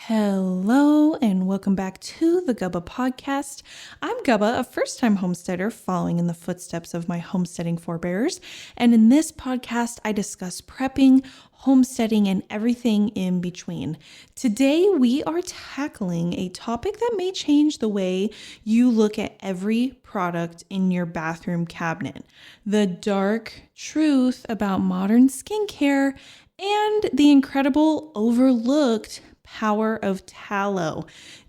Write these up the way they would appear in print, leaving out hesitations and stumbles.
Hello and welcome back to the Gubba Podcast. I'm Gubba, a first-time homesteader following in the footsteps of my homesteading forebears. And in this podcast, I discuss prepping, homesteading, and everything in between. Today, we are tackling a topic that may change the way you look at every product in your bathroom cabinet: the dark truth about modern skincare and the incredible overlooked power of tallow.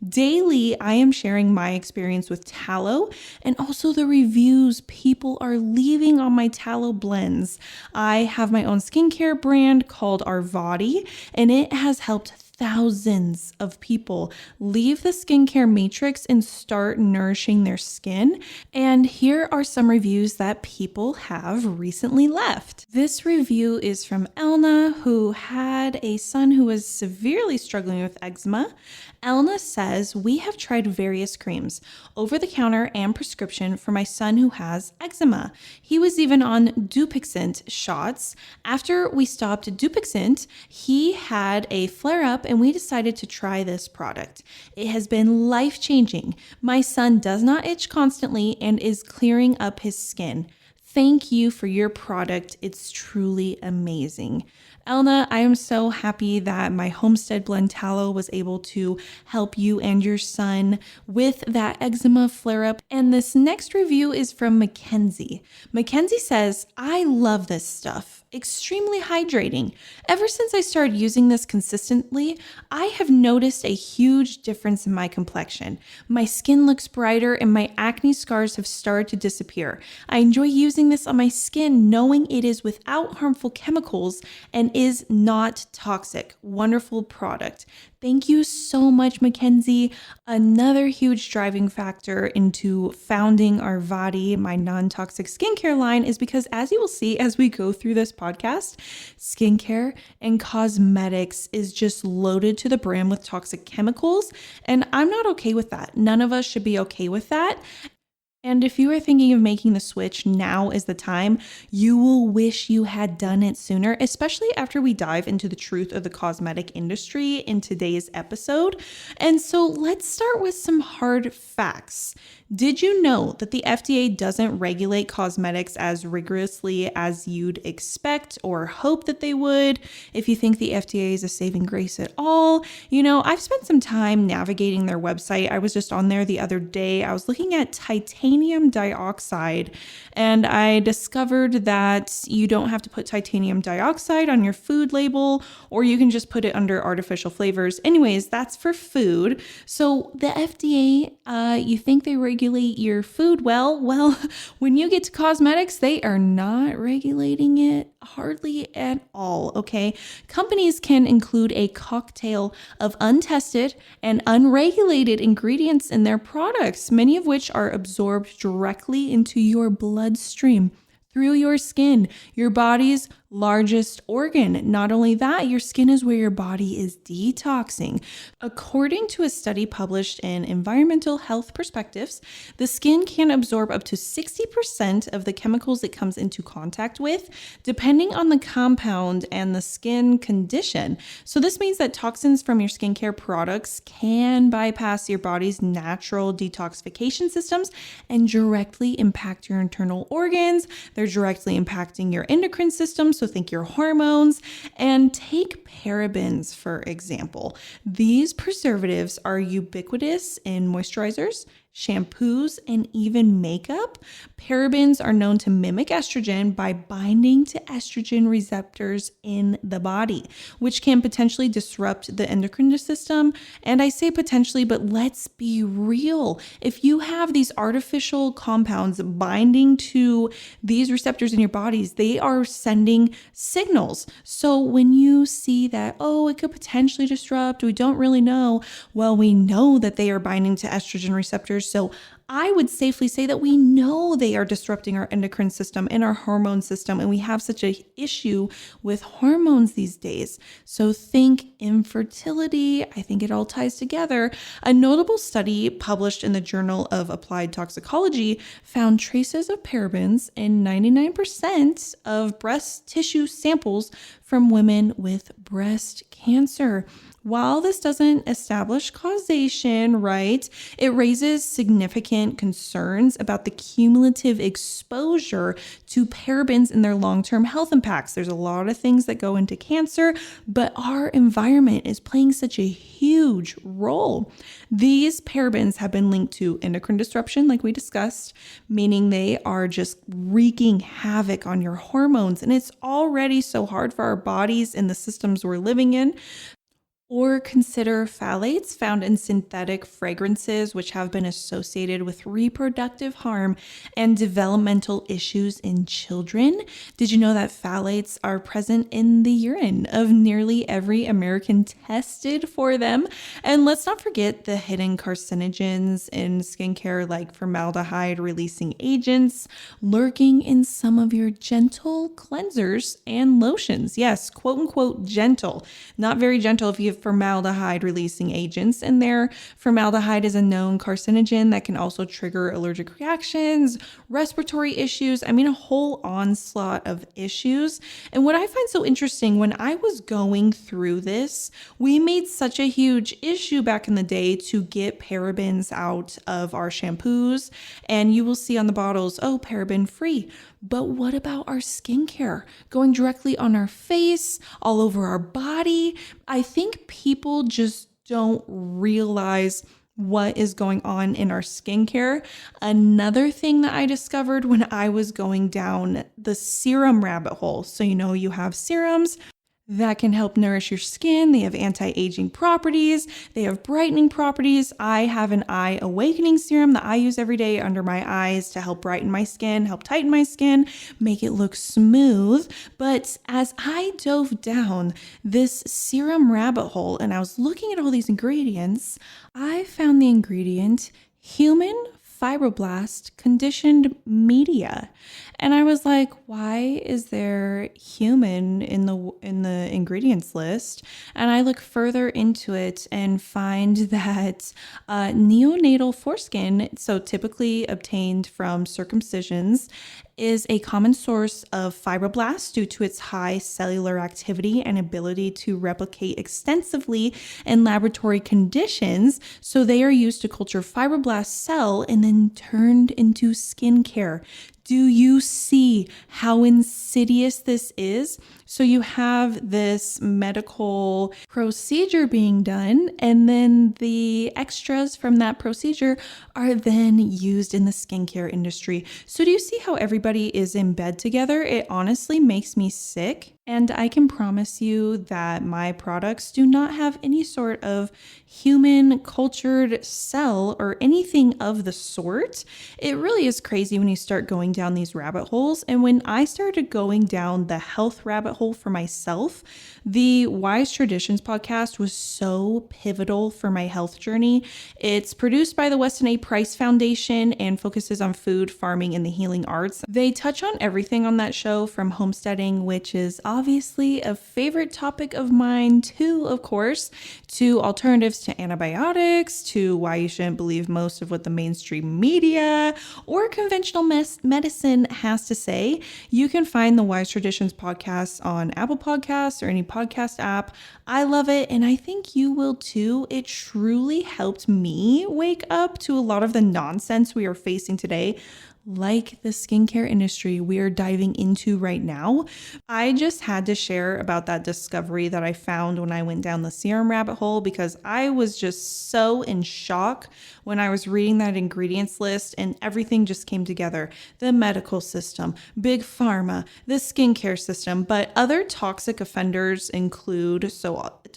Daily, I am sharing my experience with tallow and also the reviews people are leaving on my tallow blends. I have my own skincare brand called Arvoti, and it has helped thousands of people leave the skincare matrix and start nourishing their skin. And here are some reviews that people have recently left. This review is from Elna, who had a son who was severely struggling with eczema. Elna says, "We have tried various creams, over-the-counter and prescription, for my son who has eczema. He was even on Dupixent shots. After we stopped Dupixent, he had a flare-up and we decided to try this product. It has been life-changing. My son does not itch constantly and is clearing up his skin. Thank you for your product. It's truly amazing." Elna, I am so happy that my Homestead Blend Tallow was able to help you and your son with that eczema flare-up. And this next review is from Mackenzie. Mackenzie says, "I love this stuff. Extremely hydrating. Ever since I started using this consistently, I have noticed a huge difference in my complexion. My skin looks brighter and my acne scars have started to disappear. I enjoy using this on my skin knowing it is without harmful chemicals and is not toxic. Wonderful product." Thank you so much, Mackenzie. Another huge driving factor into founding Arvoti, my non-toxic skincare line, is because, as you will see as we go through this podcast, skincare and cosmetics is just loaded to the brim with toxic chemicals, and I'm not okay with that. None of us should be okay with that. And if you are thinking of making the switch, now is the time. You will wish you had done it sooner, especially after we dive into the truth of the cosmetic industry in today's episode. And so let's start with some hard facts. Did you know that the FDA doesn't regulate cosmetics as rigorously as you'd expect or hope that they would? If you think the FDA is a saving grace at all, I've spent some time navigating their website. I was just on there the other day. I was looking at titanium dioxide, and I discovered that you don't have to put titanium dioxide on your food label, or you can just put it under artificial flavors. Anyways, that's for food. So the FDA, you think they regulate your food? Well, when you get to cosmetics, they are not regulating it hardly at all, okay? Companies can include a cocktail of untested and unregulated ingredients in their products, many of which are absorbed directly into your bloodstream through your skin, your body's largest organ. Not only that, your skin is where your body is detoxing. According to a study published in Environmental Health Perspectives, the skin can absorb up to 60% of the chemicals it comes into contact with, depending on the compound and the skin condition. So this means that toxins from your skincare products can bypass your body's natural detoxification systems and directly impact your internal organs. They're directly impacting your endocrine system, so think your hormones. And take parabens, for example. These preservatives are ubiquitous in moisturizers, shampoos, and even makeup. Parabens are known to mimic estrogen by binding to estrogen receptors in the body, which can potentially disrupt the endocrine system. And I say potentially, but let's be real. If you have these artificial compounds binding to these receptors in your bodies, they are sending signals. So when you see that, it could potentially disrupt, we don't really know. Well, we know that they are binding to estrogen receptors. So I would safely say that we know they are disrupting our endocrine system and our hormone system, and we have such an issue with hormones these days. So think infertility. I think it all ties together. A notable study published in the Journal of Applied Toxicology found traces of parabens in 99% of breast tissue samples from women with breast cancer. While this doesn't establish causation, right, it raises significant concerns about the cumulative exposure to parabens and their long-term health impacts. There's a lot of things that go into cancer, but our environment is playing such a huge role. These parabens have been linked to endocrine disruption, like we discussed, meaning they are just wreaking havoc on your hormones. And it's already so hard for our bodies and the systems we're living in. Or consider phthalates found in synthetic fragrances, which have been associated with reproductive harm and developmental issues in children. Did you know that phthalates are present in the urine of nearly every American tested for them? And let's not forget the hidden carcinogens in skincare like formaldehyde-releasing agents lurking in some of your gentle cleansers and lotions. Yes, quote unquote gentle. Not very gentle if you have formaldehyde releasing agents in there. Formaldehyde is a known carcinogen that can also trigger allergic reactions, respiratory issues. I mean, a whole onslaught of issues. And what I find so interesting, when I was going through this, we made such a huge issue back in the day to get parabens out of our shampoos. And you will see on the bottles, oh, paraben free. But what about our skincare? Going directly on our face, all over our body? I think people just don't realize what is going on in our skincare. Another thing that I discovered when I was going down the serum rabbit hole. So, you have serums that can help nourish your skin. They have anti-aging properties. They have brightening properties. I have an eye awakening serum that I use every day under my eyes to help brighten my skin, help tighten my skin, make it look smooth. But as I dove down this serum rabbit hole and I was looking at all these ingredients, I found the ingredient human fibroblast conditioned media. And I was like, why is there human in the ingredients list? And I look further into it and find that neonatal foreskin, so typically obtained from circumcisions, is a common source of fibroblasts due to its high cellular activity and ability to replicate extensively in laboratory conditions. So they are used to culture fibroblast cell and then turned into skincare. Do you see how insidious this is? So you have this medical procedure being done, and then the extras from that procedure are then used in the skincare industry. So do you see how everybody is in bed together? It honestly makes me sick. And I can promise you that my products do not have any sort of human cultured cell or anything of the sort. It really is crazy when you start going down these rabbit holes. And when I started going down the health rabbit hole for myself, the Wise Traditions podcast was so pivotal for my health journey. It's produced by the Weston A. Price Foundation and focuses on food, farming, and the healing arts. They touch on everything on that show, from homesteading, which is obviously a favorite topic of mine too, of course, to alternatives to antibiotics, to why you shouldn't believe most of what the mainstream media or conventional medicine has to say. You can find the Wise Traditions podcast on Apple Podcasts or any podcast app. I love it, and I think you will too. It truly helped me wake up to a lot of the nonsense we are facing today, like the skincare industry we are diving into right now. I just had to share about that discovery that I found when I went down the serum rabbit hole, because I was just so in shock when I was reading that ingredients list and everything just came together. The medical system, big pharma, the skincare system, but other toxic offenders include,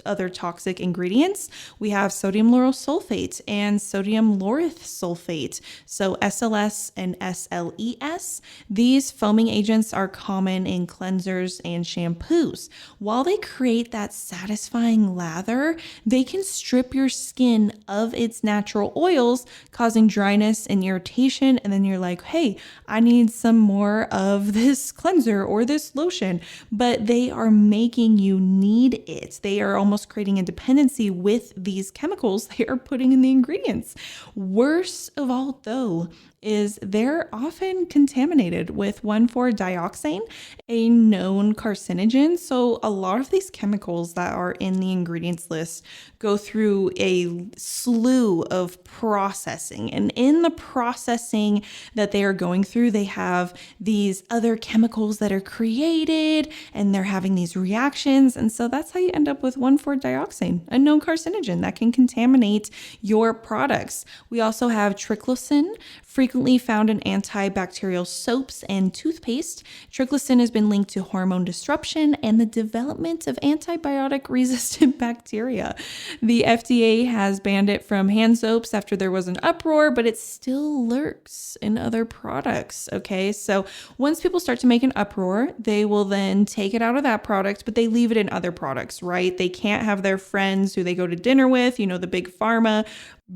other toxic ingredients, we have sodium lauryl sulfate and sodium laureth sulfate, so SLS and SLES. These foaming agents are common in cleansers and shampoos. While they create that satisfying lather, they can strip your skin of its natural oils, causing dryness and irritation. And then you're like, hey, I need some more of this cleanser or this lotion, but they are making you need it. They are almost creating a dependency with these chemicals they are putting in the ingredients. Worst of all, though, is they're often contaminated with 1,4-dioxane, a known carcinogen. So a lot of these chemicals that are in the ingredients list go through a slew of processing. And in the processing that they are going through, they have these other chemicals that are created and they're having these reactions. And so that's how you end up with 1,4-dioxane, a known carcinogen that can contaminate your products. We also have triclosan, frequently found in antibacterial soaps and toothpaste. Triclosan has been linked to hormone disruption and the development of antibiotic-resistant bacteria. The FDA has banned it from hand soaps after there was an uproar, but it still lurks in other products, okay? So once people start to make an uproar, they will then take it out of that product, but they leave it in other products, right? They can't have their friends who they go to dinner with, the big pharma,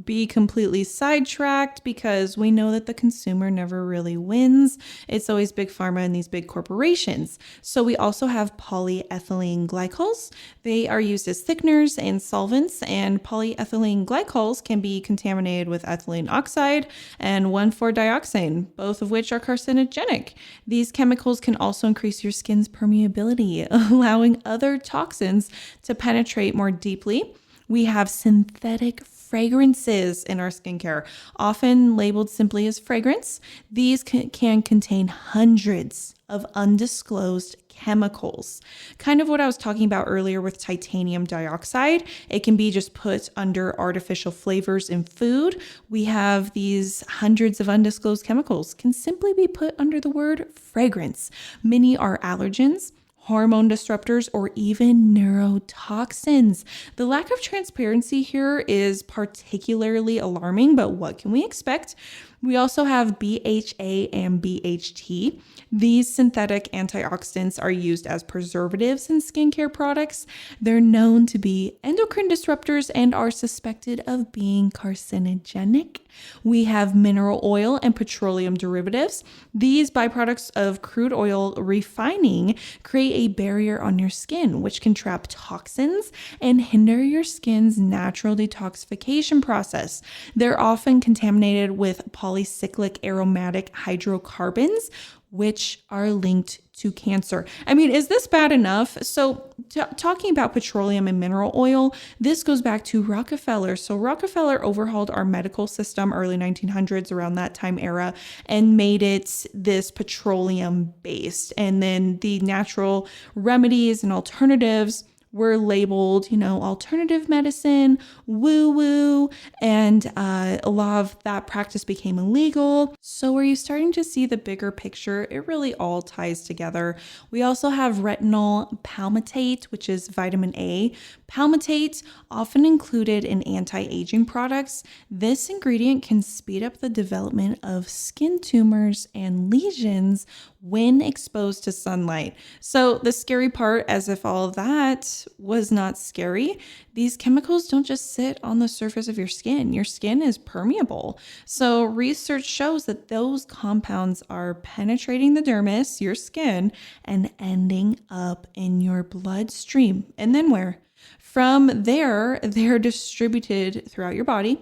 be completely sidetracked because we know that the consumer never really wins. It's always big pharma and these big corporations. So we also have polyethylene glycols. They are used as thickeners and solvents, and polyethylene glycols can be contaminated with ethylene oxide and 1,4-dioxane, both of which are carcinogenic. These chemicals can also increase your skin's permeability, allowing other toxins to penetrate more deeply. We have synthetic fragrances in our skincare, often labeled simply as fragrance. These can contain hundreds of undisclosed chemicals. Kind of what I was talking about earlier with titanium dioxide. It can be just put under artificial flavors in food. We have these hundreds of undisclosed chemicals can simply be put under the word fragrance. Many are allergens, hormone disruptors, or even neurotoxins. The lack of transparency here is particularly alarming, but what can we expect? We also have BHA and BHT. These synthetic antioxidants are used as preservatives in skincare products. They're known to be endocrine disruptors and are suspected of being carcinogenic. We have mineral oil and petroleum derivatives. These byproducts of crude oil refining create a barrier on your skin, which can trap toxins and hinder your skin's natural detoxification process. They're often contaminated with polycyclic aromatic hydrocarbons, which are linked to cancer. I mean, is this bad enough? So talking about petroleum and mineral oil, this goes back to Rockefeller. So Rockefeller overhauled our medical system early 1900s, around that time era, and made it this petroleum based. And then the natural remedies and alternatives were labeled, alternative medicine, woo-woo, and a lot of that practice became illegal. So are you starting to see the bigger picture? It really all ties together. We also have retinol palmitate, which is vitamin A. Palmitate, often included in anti-aging products. This ingredient can speed up the development of skin tumors and lesions when exposed to sunlight. So the scary part, as if all of that was not scary, these chemicals don't just sit on the surface of your skin. Your skin is permeable. So research shows that those compounds are penetrating the dermis, your skin, and ending up in your bloodstream. And then where? From there, they're distributed throughout your body,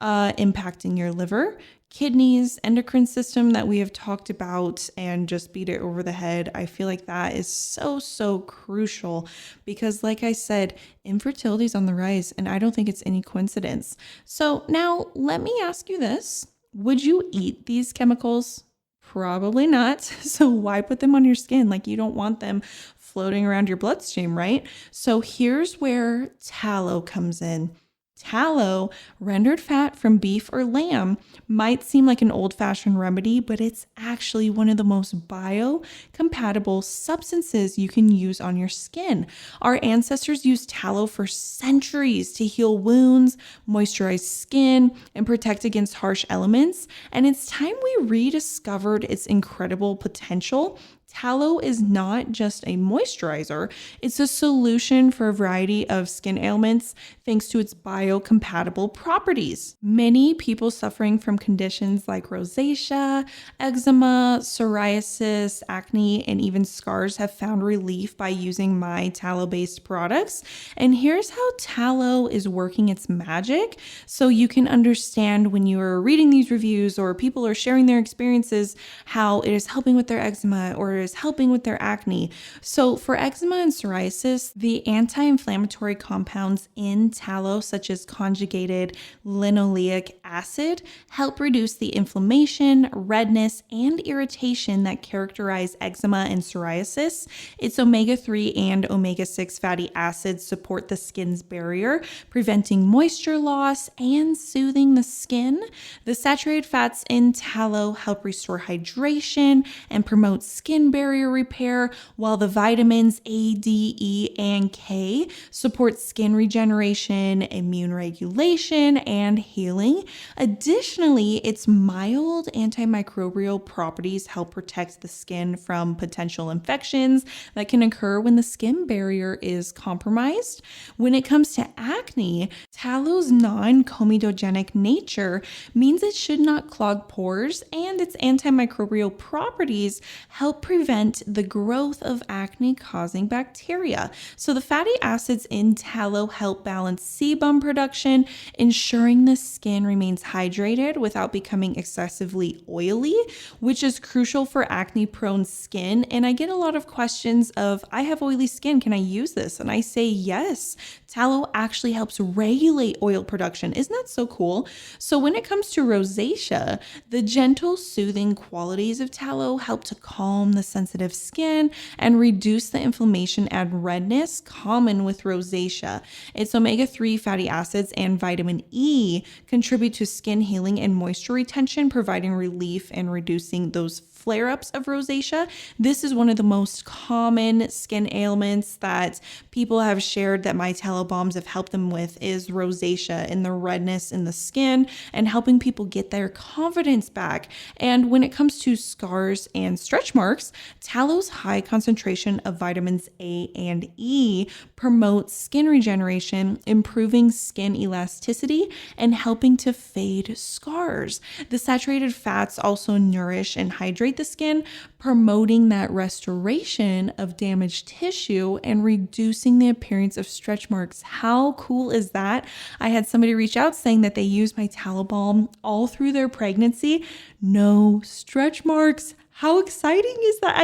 impacting your liver, kidneys, endocrine system that we have talked about and just beat it over the head. I feel like that is so crucial because, like I said, infertility is on the rise, and I don't think it's any coincidence. So now let me ask you this. Would you eat these chemicals? Probably not. So why put them on your skin? Like, you don't want them floating around your bloodstream, right? So here's where tallow comes in. Tallow, rendered fat from beef or lamb, might seem like an old-fashioned remedy, but it's actually one of the most biocompatible substances you can use on your skin. Our ancestors used tallow for centuries to heal wounds, moisturize skin, and protect against harsh elements. And it's time we rediscovered its incredible potential. Tallow is not just a moisturizer, it's a solution for a variety of skin ailments thanks to its biocompatible properties. Many people suffering from conditions like rosacea, eczema, psoriasis, acne, and even scars have found relief by using my tallow-based products. And here's how tallow is working its magic so you can understand when you are reading these reviews or people are sharing their experiences, how it is helping with their eczema or is helping with their acne. So for eczema and psoriasis, the anti-inflammatory compounds in tallow, such as conjugated linoleic acid, help reduce the inflammation, redness, and irritation that characterize eczema and psoriasis. Its omega-3 and omega-6 fatty acids support the skin's barrier, preventing moisture loss and soothing the skin. The saturated fats in tallow help restore hydration and promote skin barrier repair, while the vitamins A, D, E, and K support skin regeneration, immune regulation, and healing. Additionally, its mild antimicrobial properties help protect the skin from potential infections that can occur when the skin barrier is compromised. When it comes to acne, tallow's non-comedogenic nature means it should not clog pores, and its antimicrobial properties help prevent the growth of acne-causing bacteria. So the fatty acids in tallow help balance sebum production, ensuring the skin remains hydrated without becoming excessively oily, which is crucial for acne-prone skin. And I get a lot of questions of, I have oily skin, can I use this? And I say yes. Tallow actually helps regulate oil production. Isn't that so cool? So when it comes to rosacea, the gentle, soothing qualities of tallow help to calm the sensitive skin and reduce the inflammation and redness common with rosacea. Its omega-3 fatty acids and vitamin E contribute to skin healing and moisture retention, providing relief and reducing those flare-ups of rosacea. This is one of the most common skin ailments that people have shared that my tallow balms have helped them with is rosacea and the redness in the skin and helping people get their confidence back. And when it comes to scars and stretch marks, tallow's high concentration of vitamins A and E promotes skin regeneration, improving skin elasticity and helping to fade scars. The saturated fats also nourish and hydrate the skin, promoting that restoration of damaged tissue and reducing the appearance of stretch marks. How cool is that? I had somebody reach out saying that they used my tallow balm all through their pregnancy. No stretch marks. How exciting is that?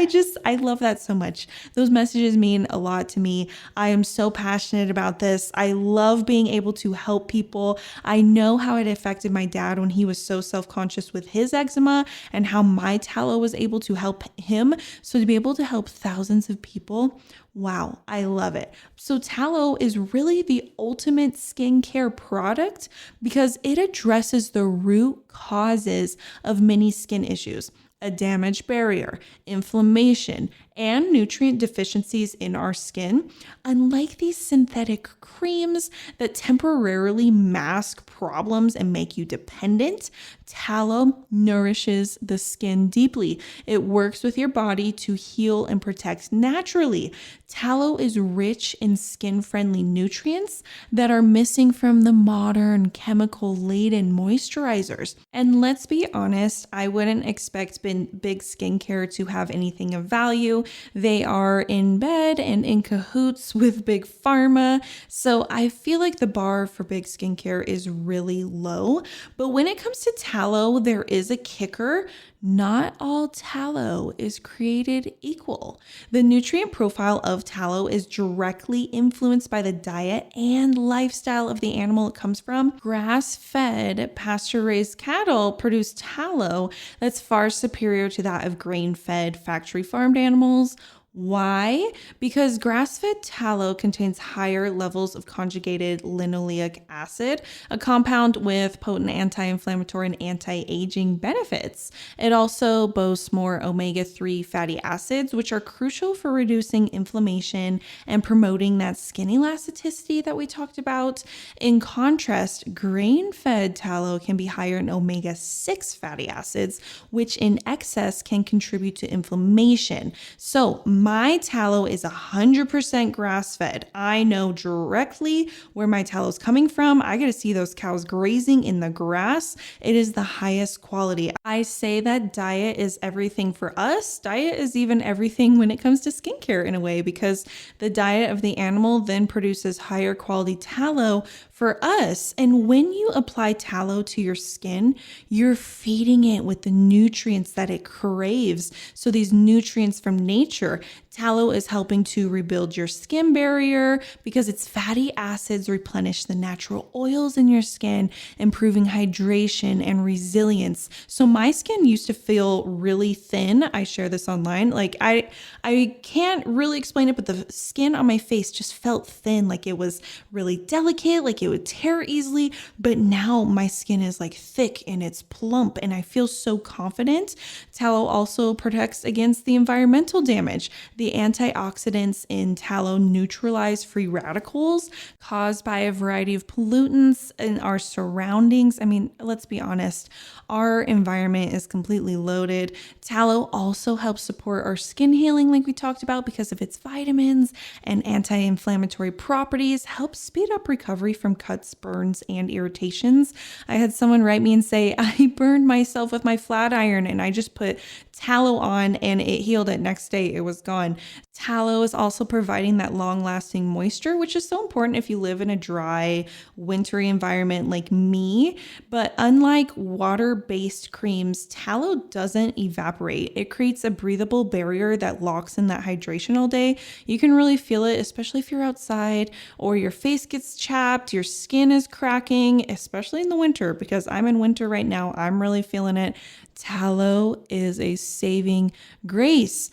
I love that so much. Those messages mean a lot to me. I am so passionate about this. I love being able to help people. I know how it affected my dad when he was so self-conscious with his eczema and how my tallow was able to help him. So to be able to help thousands of people, wow, I love it. So tallow is really the ultimate skincare product because it addresses the root causes of many skin issues. A damaged barrier, inflammation, and nutrient deficiencies in our skin. Unlike these synthetic creams that temporarily mask problems and make you dependent, tallow nourishes the skin deeply. It works with your body to heal and protect naturally. Tallow is rich in skin-friendly nutrients that are missing from the modern chemical-laden moisturizers. And let's be honest, I wouldn't expect big skincare to have anything of value. They are in bed and in cahoots with big pharma. So I feel like the bar for big skincare is really low. But when it comes to tallow, there is a kicker. Not all tallow is created equal. The nutrient profile of tallow is directly influenced by the diet and lifestyle of the animal it comes from. Grass-fed, pasture-raised cattle produce tallow that's far superior to that of grain-fed, factory-farmed animals, Why? Because grass-fed tallow contains higher levels of conjugated linoleic acid, a compound with potent anti-inflammatory and anti-aging benefits. It also boasts more omega-3 fatty acids, which are crucial for reducing inflammation and promoting that skin elasticity that we talked about. In contrast, grain-fed tallow can be higher in omega-6 fatty acids, which in excess can contribute to inflammation. So my tallow is 100% grass-fed. I know directly where my tallow is coming from. I get to see those cows grazing in the grass. It is the highest quality. I say that diet is everything for us. Diet is even everything when it comes to skincare in a way, because the diet of the animal then produces higher quality tallow for us. And when you apply tallow to your skin, you're feeding it with the nutrients that it craves. So these nutrients from nature, tallow is helping to rebuild your skin barrier because its fatty acids replenish the natural oils in your skin, improving hydration and resilience. So my skin used to feel really thin. I share this online. Like I can't really explain it, but the skin on my face just felt thin, like it was really delicate, like it would tear easily. But now my skin is like thick and it's plump and I feel so confident. Tallow also protects against the environmental damage. The antioxidants in tallow neutralize free radicals caused by a variety of pollutants in our surroundings. I mean, let's be honest, our environment is completely loaded. Tallow also helps support our skin healing, like we talked about, because of its vitamins and anti-inflammatory properties, helps speed up recovery from cuts, burns, and irritations. I had someone write me and say, I burned myself with my flat iron and I just put tallow on and it healed it. Next day, it was gone. Tallow is also providing that long-lasting moisture, which is so important if you live in a dry, wintry environment like me. But unlike water-based creams, tallow doesn't evaporate. It creates a breathable barrier that locks in that hydration all day. You can really feel it, especially if you're outside or your face gets chapped, your skin is cracking, especially in the winter, because I'm in winter right now. I'm really feeling it. Tallow is a saving grace.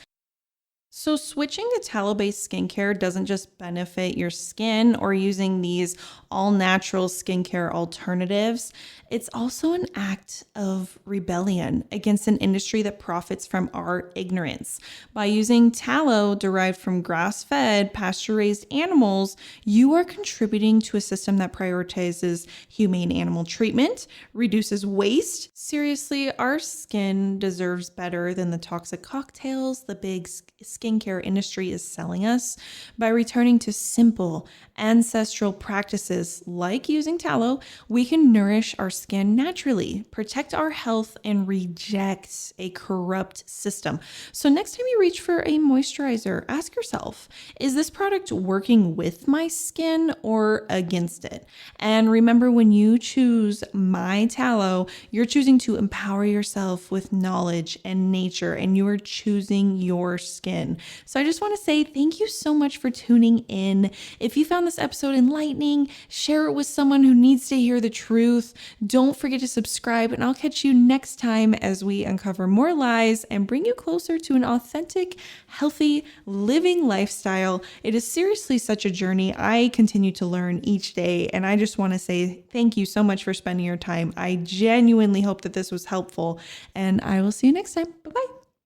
So switching to tallow-based skincare doesn't just benefit your skin or using these all-natural skincare alternatives. It's also an act of rebellion against an industry that profits from our ignorance. By using tallow derived from grass-fed, pasture-raised animals, you are contributing to a system that prioritizes humane animal treatment, reduces waste. Seriously, our skin deserves better than the toxic cocktails the big skincare industry is selling us. By returning to simple, ancestral practices like using tallow, we can nourish our skin naturally, protect our health, and reject a corrupt system. So next time you reach for a moisturizer, ask yourself, is this product working with my skin or against it? And remember, when you choose my tallow, you're choosing to empower yourself with knowledge and nature, and you are choosing your skin. So I just want to say thank you so much for tuning in. If you found this episode enlightening, share it with someone who needs to hear the truth. Don't forget to subscribe, and I'll catch you next time as we uncover more lies and bring you closer to an authentic, healthy, living lifestyle. It is seriously such a journey. I continue to learn each day, and I just want to say thank you so much for spending your time. I genuinely hope that this was helpful, and I will see you next time. Bye-bye.